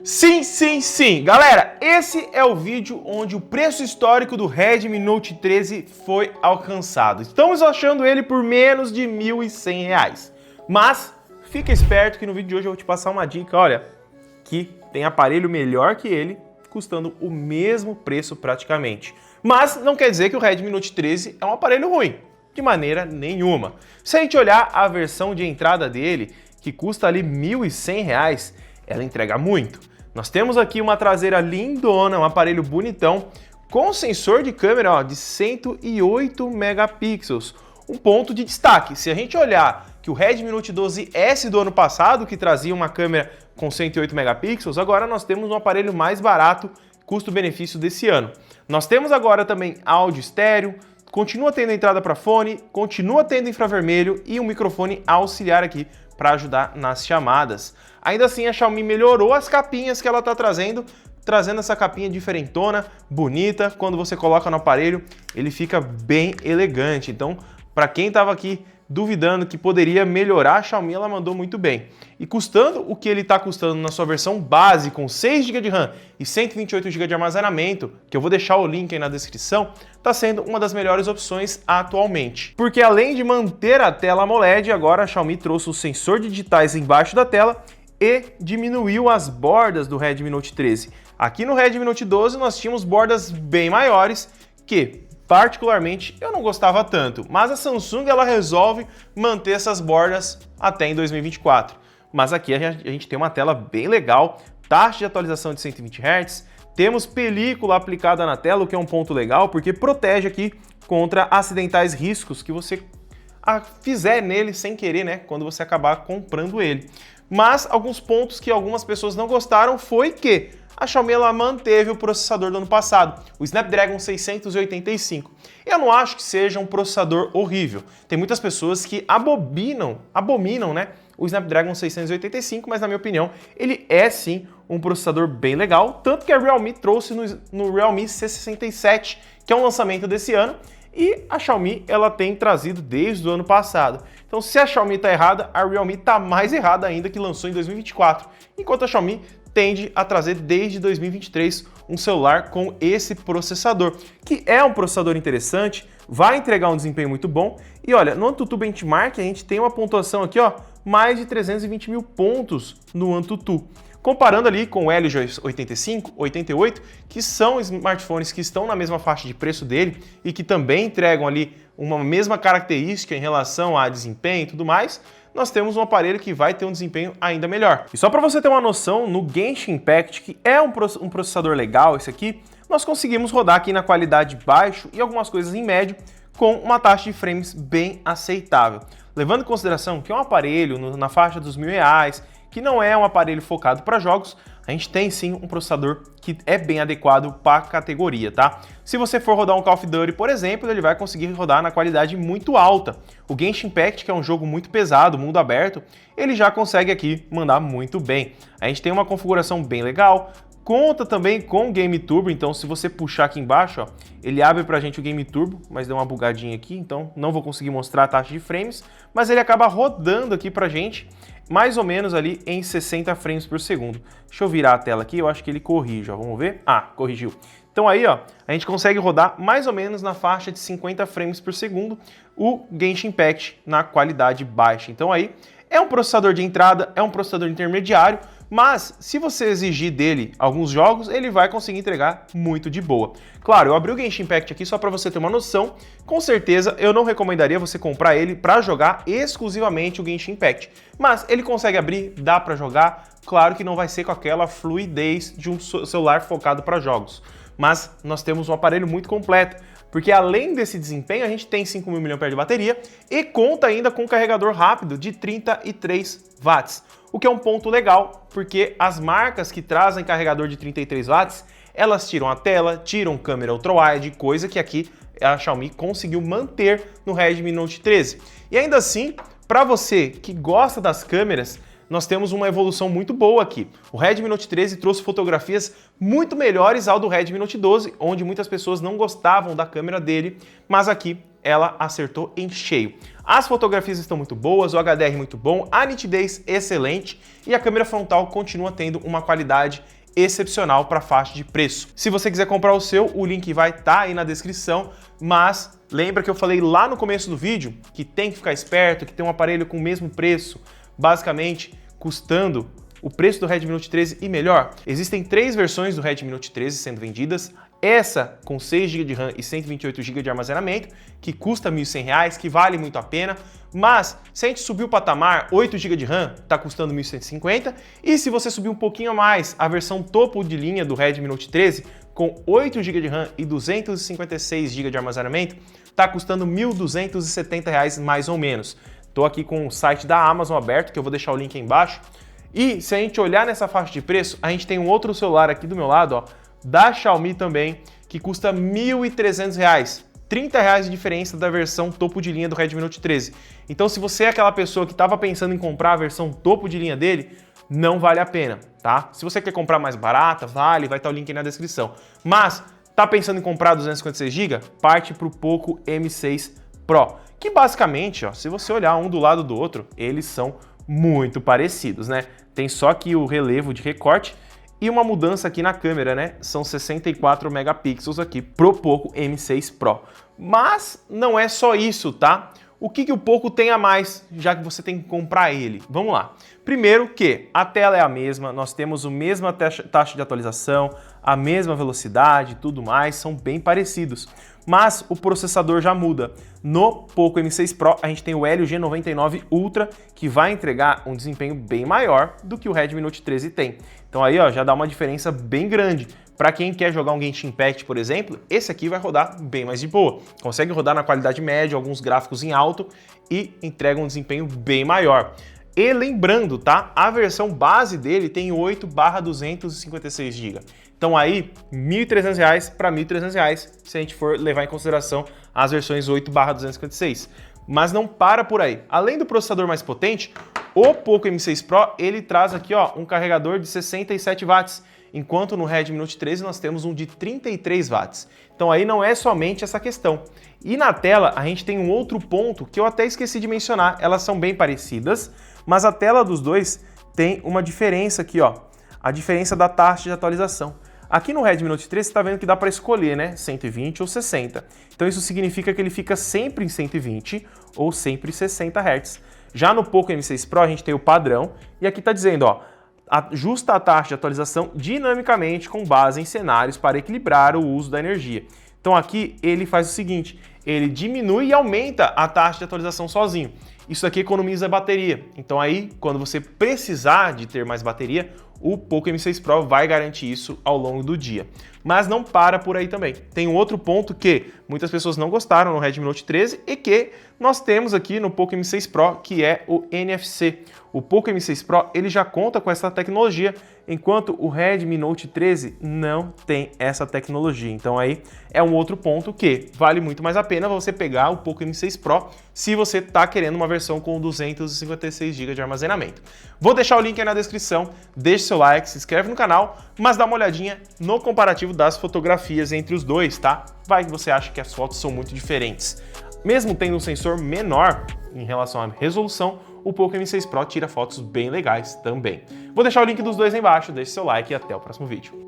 Sim, sim, sim! Galera, esse é o vídeo onde o preço histórico do Redmi Note 13 foi alcançado. Estamos achando ele por menos de R$ 1.100. Mas fica esperto que no vídeo de hoje eu vou te passar uma dica, olha, que tem aparelho melhor que ele, custando o mesmo preço praticamente. Mas não quer dizer que o Redmi Note 13 é um aparelho ruim, de maneira nenhuma. Se a gente olhar a versão de entrada dele, que custa ali R$ 1.100, ela entrega muito. Nós temos aqui uma traseira lindona, um aparelho bonitão, com sensor de câmera ó, de 108 megapixels. Um ponto de destaque, se a gente olhar que o Redmi Note 12S do ano passado, que trazia uma câmera com 108 megapixels, agora nós temos um aparelho mais barato, custo-benefício desse ano. Nós temos agora também áudio estéreo, continua tendo entrada para fone, continua tendo infravermelho e um microfone auxiliar aqui para ajudar nas chamadas. Ainda assim, a Xiaomi melhorou as capinhas que ela está trazendo essa capinha diferentona, bonita. Quando você coloca no aparelho, ele fica bem elegante. Então, para quem estava aqui duvidando que poderia melhorar, a Xiaomi ela mandou muito bem. E custando o que ele está custando na sua versão base, com 6 GB de RAM e 128 GB de armazenamento, que eu vou deixar o link aí na descrição, está sendo uma das melhores opções atualmente. Porque além de manter a tela AMOLED, agora a Xiaomi trouxe o sensor de digitais embaixo da tela e diminuiu as bordas do Redmi Note 13. Aqui no Redmi Note 12 nós tínhamos bordas bem maiores que particularmente eu não gostava tanto, mas a Samsung ela resolve manter essas bordas até em 2024. Mas aqui a gente tem uma tela bem legal, taxa de atualização de 120 Hz, temos película aplicada na tela, o que é um ponto legal, porque protege aqui contra acidentais riscos que você fizer nele sem querer, né, quando você acabar comprando ele. Mas alguns pontos que algumas pessoas não gostaram foi que a Xiaomi ela manteve o processador do ano passado, o Snapdragon 685. Eu não acho que seja um processador horrível. Tem muitas pessoas que abominam, né, o Snapdragon 685, mas na minha opinião, ele é sim um processador bem legal, tanto que a Realme trouxe no Realme C67, que é um lançamento desse ano, e a Xiaomi ela tem trazido desde o ano passado. Então, se a Xiaomi está errada, a Realme está mais errada ainda, que lançou em 2024, enquanto a Xiaomi tende a trazer desde 2023 um celular com esse processador, que é um processador interessante, vai entregar um desempenho muito bom. E olha, no AnTuTu Benchmark a gente tem uma pontuação aqui, ó, mais de 320 mil pontos no AnTuTu. Comparando ali com o Helio G85, 88, que são smartphones que estão na mesma faixa de preço dele e que também entregam ali uma mesma característica em relação a desempenho e tudo mais, nós temos um aparelho que vai ter um desempenho ainda melhor. E só para você ter uma noção, no Genshin Impact, que é um processador legal esse aqui, nós conseguimos rodar aqui na qualidade baixo e algumas coisas em médio com uma taxa de frames bem aceitável. Levando em consideração que é um aparelho na faixa dos R$ 1.000, que não é um aparelho focado para jogos, a gente tem sim um processador que é bem adequado para a categoria, tá? Se você for rodar um Call of Duty, por exemplo, ele vai conseguir rodar na qualidade muito alta. O Genshin Impact, que é um jogo muito pesado, mundo aberto, ele já consegue aqui mandar muito bem. A gente tem uma configuração bem legal, conta também com o Game Turbo, então se você puxar aqui embaixo, ó, ele abre pra gente o Game Turbo, mas deu uma bugadinha aqui, então não vou conseguir mostrar a taxa de frames, mas ele acaba rodando aqui pra gente, mais ou menos ali em 60 frames por segundo. Deixa eu virar a tela aqui, eu acho que ele corrige, ó, vamos ver? Ah, corrigiu. Então aí, ó, a gente consegue rodar mais ou menos na faixa de 50 frames por segundo o Genshin Impact na qualidade baixa. Então aí, é um processador de entrada, é um processador intermediário, mas se você exigir dele alguns jogos, ele vai conseguir entregar muito de boa. Claro, eu abri o Genshin Impact aqui só para você ter uma noção. Com certeza, eu não recomendaria você comprar ele para jogar exclusivamente o Genshin Impact. Mas ele consegue abrir, dá para jogar. Claro que não vai ser com aquela fluidez de um celular focado para jogos. Mas nós temos um aparelho muito completo, porque além desse desempenho, a gente tem 5.000 mAh de bateria e conta ainda com um carregador rápido de 33 watts. O que é um ponto legal, porque as marcas que trazem carregador de 33 watts, elas tiram a tela, tiram câmera ultra-wide, coisa que aqui a Xiaomi conseguiu manter no Redmi Note 13. E ainda assim, para você que gosta das câmeras, nós temos uma evolução muito boa aqui. O Redmi Note 13 trouxe fotografias muito melhores ao do Redmi Note 12, onde muitas pessoas não gostavam da câmera dele, mas aqui ela acertou em cheio. As fotografias estão muito boas, o HDR muito bom, a nitidez excelente e a câmera frontal continua tendo uma qualidade excepcional para a faixa de preço. Se você quiser comprar o seu, o link vai estar aí na descrição, mas lembra que eu falei lá no começo do vídeo que tem que ficar esperto, que tem um aparelho com o mesmo preço, basicamente custando o preço do Redmi Note 13 e melhor. Existem 3 versões do Redmi Note 13 sendo vendidas. Essa com 6 GB de RAM e 128 GB de armazenamento, que custa R$ 1.100, que vale muito a pena. Mas se a gente subir o patamar, 8 GB de RAM está custando R$ 1.150. E se você subir um pouquinho a mais, a versão topo de linha do Redmi Note 13, com 8 GB de RAM e 256 GB de armazenamento, está custando R$ 1.270 mais ou menos. Estou aqui com o site da Amazon aberto, que eu vou deixar o link aí embaixo. E se a gente olhar nessa faixa de preço, a gente tem um outro celular aqui do meu lado, ó, da Xiaomi também, que custa R$ 1.300, R$ 30 de diferença da versão topo de linha do Redmi Note 13. Então se você é aquela pessoa que estava pensando em comprar a versão topo de linha dele, não vale a pena, tá? Se você quer comprar mais barata, vale, vai estar o link aí na descrição. Mas tá pensando em comprar 256 GB? Parte para o Poco M6 Pro, que basicamente, ó, se você olhar um do lado do outro, eles são muito parecidos, né? Tem só aqui o relevo de recorte e uma mudança aqui na câmera, né? São 64 megapixels aqui pro Poco M6 Pro. Mas não é só isso, tá? O que o Poco tem a mais, já que você tem que comprar ele? Vamos lá. Primeiro que a tela é a mesma, nós temos a mesma taxa de atualização, a mesma velocidade e tudo mais, são bem parecidos. Mas o processador já muda. No Poco M6 Pro, a gente tem o Helio G99 Ultra, que vai entregar um desempenho bem maior do que o Redmi Note 13 tem. Então aí, ó, já dá uma diferença bem grande. Para quem quer jogar um Genshin Impact, por exemplo, esse aqui vai rodar bem mais de boa. Consegue rodar na qualidade média, alguns gráficos em alto e entrega um desempenho bem maior. E lembrando, tá? A versão base dele tem 8/256 GB. Então aí, R$ 1.300 para R$ 1.300, se a gente for levar em consideração as versões 8/256. Mas não para por aí. Além do processador mais potente, o Poco M6 Pro, ele traz aqui, ó, um carregador de 67 watts, enquanto no Redmi Note 13 nós temos um de 33 watts. Então aí não é somente essa questão. E na tela a gente tem um outro ponto que eu até esqueci de mencionar, elas são bem parecidas, mas a tela dos dois tem uma diferença aqui, ó, a diferença da taxa de atualização. Aqui no Redmi Note 13 você está vendo que dá para escolher, né, 120 ou 60. Então isso significa que ele fica sempre em 120 ou sempre 60 Hz. Já no Poco M6 Pro a gente tem o padrão e aqui está dizendo, ó, ajusta a taxa de atualização dinamicamente com base em cenários para equilibrar o uso da energia. Então aqui ele faz o seguinte, ele diminui e aumenta a taxa de atualização sozinho. Isso aqui economiza a bateria. Então aí, quando você precisar de ter mais bateria, o Poco M6 Pro vai garantir isso ao longo do dia. Mas não para por aí também. Tem um outro ponto que muitas pessoas não gostaram no Redmi Note 13 e que nós temos aqui no Poco M6 Pro, que é o NFC. O Poco M6 Pro ele já conta com essa tecnologia, enquanto o Redmi Note 13 não tem essa tecnologia. Então aí é um outro ponto que vale muito mais a pena você pegar o Poco M6 Pro se você está querendo uma versão com 256 GB de armazenamento. Vou deixar o link aí na descrição, deixe seu like, se inscreve no canal, mas dá uma olhadinha no comparativo das fotografias entre os dois, tá? Vai que você acha que as fotos são muito diferentes. Mesmo tendo um sensor menor em relação à resolução, o Poco M6 Pro tira fotos bem legais também. Vou deixar o link dos dois aí embaixo, deixe seu like e até o próximo vídeo.